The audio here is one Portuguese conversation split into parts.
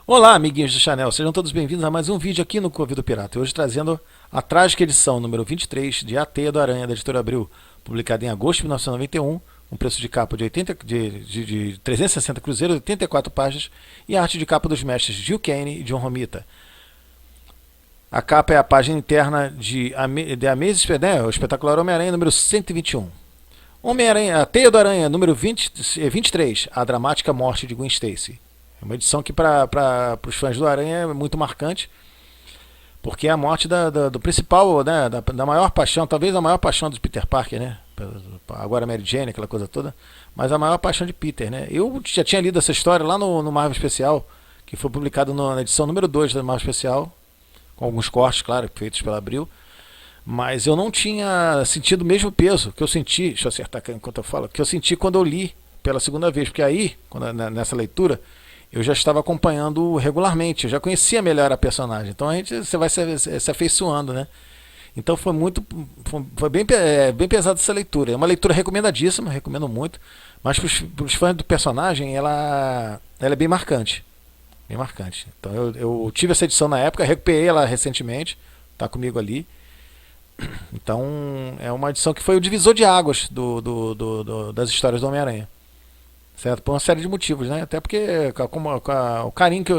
Olá, amiguinhos do Chanel, sejam todos bem-vindos a mais um vídeo aqui no Convido Pirata. Hoje trazendo a trágica edição número 23 de A Teia do Aranha, da Editora Abril, publicada em agosto de 1991, com preço de capa de 360 cruzeiros, 84 páginas, e arte de capa dos mestres Gil Kane e John Romita. A capa é a página interna de Amazing, né, o espetacular Homem-Aranha número 121. Homem-Aranha, A Teia do Aranha número 23, a dramática morte de Gwen Stacy. É uma edição que para os fãs do Aranha é muito marcante, porque é a morte do principal, né, da maior paixão, talvez a maior paixão do Peter Parker, né? Agora Mary Jane, aquela coisa toda, mas a maior paixão de Peter, né? Eu já tinha lido essa história lá no Marvel Especial, que foi publicado na edição número 2 da Marvel Especial, com alguns cortes, claro, feitos pela Abril, mas eu não tinha sentido o mesmo peso que eu senti, deixa eu acertar aqui enquanto eu falo, que eu senti quando eu li pela segunda vez, porque aí, nessa leitura, eu já estava acompanhando regularmente, eu já conhecia melhor a personagem, então você vai se afeiçoando, né? Então foi bem pesada essa leitura. É uma leitura recomendadíssima, recomendo muito, mas para os fãs do personagem ela é bem marcante. Bem marcante. Então eu tive essa edição na época, recuperei ela recentemente, está comigo ali. Então é uma edição que foi o divisor de águas das histórias do Homem-Aranha. Certo? Por uma série de motivos, né? Até porque o carinho que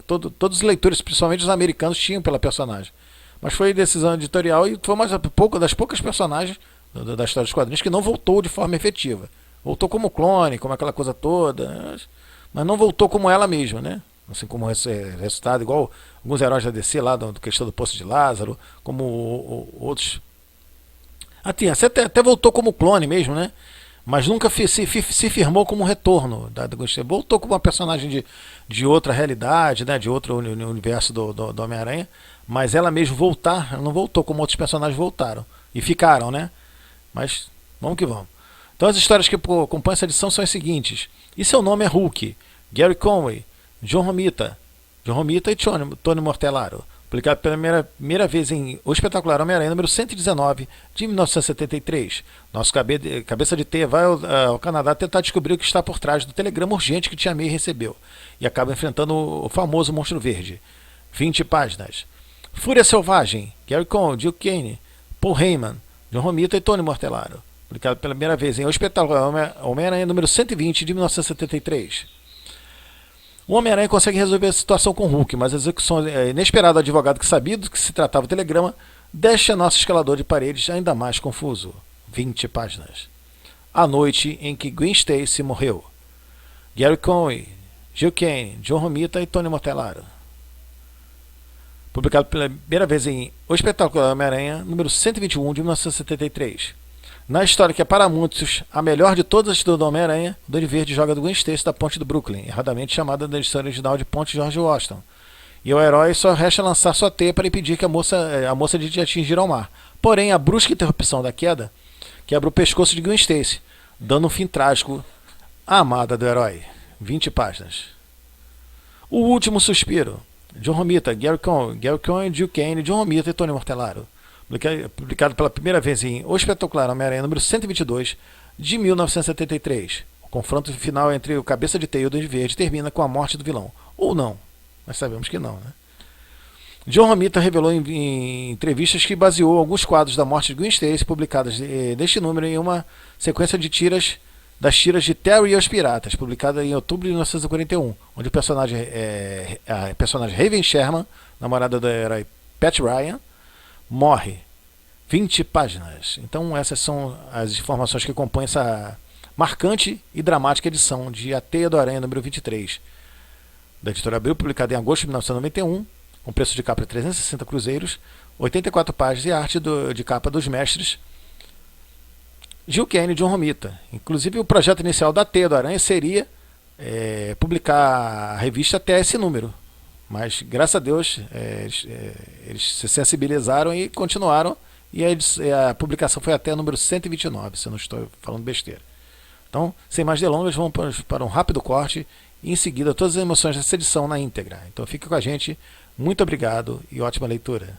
todos os leitores, principalmente os americanos, tinham pela personagem. Mas foi decisão editorial e foi das poucas personagens da história dos quadrinhos que não voltou de forma efetiva. Voltou como clone, como aquela coisa toda, mas não voltou como ela mesma, né? Assim como resultado, igual alguns heróis da DC lá, do questão do Poço de Lázaro, como outros. Até voltou como clone mesmo, né? Mas nunca se firmou como um retorno da Gwen Stacy. Voltou como uma personagem de outra realidade, né, de outro universo do Homem-Aranha, mas ela mesmo ela não voltou como outros personagens voltaram e ficaram, né? Mas vamos que vamos. Então as histórias que compõem essa edição são as seguintes: E Seu Nome é Hulk, Gary Conway, John Romita e Tony Mortellaro, publicado pela primeira vez em O Espetacular Homem-Aranha número 119 de 1973. Nosso cabeça de teia vai ao Canadá tentar descobrir o que está por trás do telegrama urgente que Tia May recebeu e acaba enfrentando o famoso Monstro Verde. 20 páginas. Fúria Selvagem, Gary Conway, Gil Kane, Paul Heyman, John Romita e Tony Mortellaro, publicado pela primeira vez em O Espetacular Homem-Aranha número 120 de 1973. O Homem-Aranha consegue resolver a situação com o Hulk, mas a execução inesperada do advogado que sabia do que se tratava o telegrama deixa nosso escalador de paredes ainda mais confuso. 20 páginas. A noite em que Gwen Stacy morreu. Gary Conway, Gil Kane, John Romita e Tony Mortellaro. Publicado pela primeira vez em O Espetacular Homem-Aranha, número 121 de 1973. Na história que é para muitos a melhor de todas as do Homem-Aranha, o Duende Verde joga do Gwen Stacy da Ponte do Brooklyn, erradamente chamada na edição original de Ponte George Washington. E ao herói só resta lançar sua teia para impedir que a moça de atingir ao mar. Porém, a brusca interrupção da queda quebra o pescoço de Gwen Stacy, dando um fim trágico à amada do herói. 20 páginas. O Último Suspiro. John Romita, Gary Conway, Gil Kane, John Romita e Tony Mortellaro. Publicado pela primeira vez em O Espetacular Homem-Aranha número 122 de 1973. O confronto final entre o Cabeça de Teia e o Duende Verde termina com a morte do vilão. Ou não, mas sabemos que não, né? John Romita revelou em entrevistas que baseou alguns quadros da morte de Gwen Stacy publicados neste número em uma sequência de das tiras de Terry e os Piratas, publicada em outubro de 1941, onde a personagem Raven Sherman, namorada do herói Pat Ryan, morre. 20 páginas. Então essas são as informações que compõem essa marcante e dramática edição de A Teia do Aranha número 23 da Editora Abril, publicada em agosto de 1991, com preço de capa de 360 cruzeiros, 84 páginas e arte de capa dos mestres Gil Kane e John Romita. Inclusive o projeto inicial da Teia do Aranha seria publicar a revista até esse número. Mas, graças a Deus, eles se sensibilizaram e continuaram. E a publicação foi até o número 129, se eu não estou falando besteira. Então, sem mais delongas, vamos para um rápido corte. E, em seguida, todas as emoções dessa edição na íntegra. Então, fica com a gente. Muito obrigado e ótima leitura.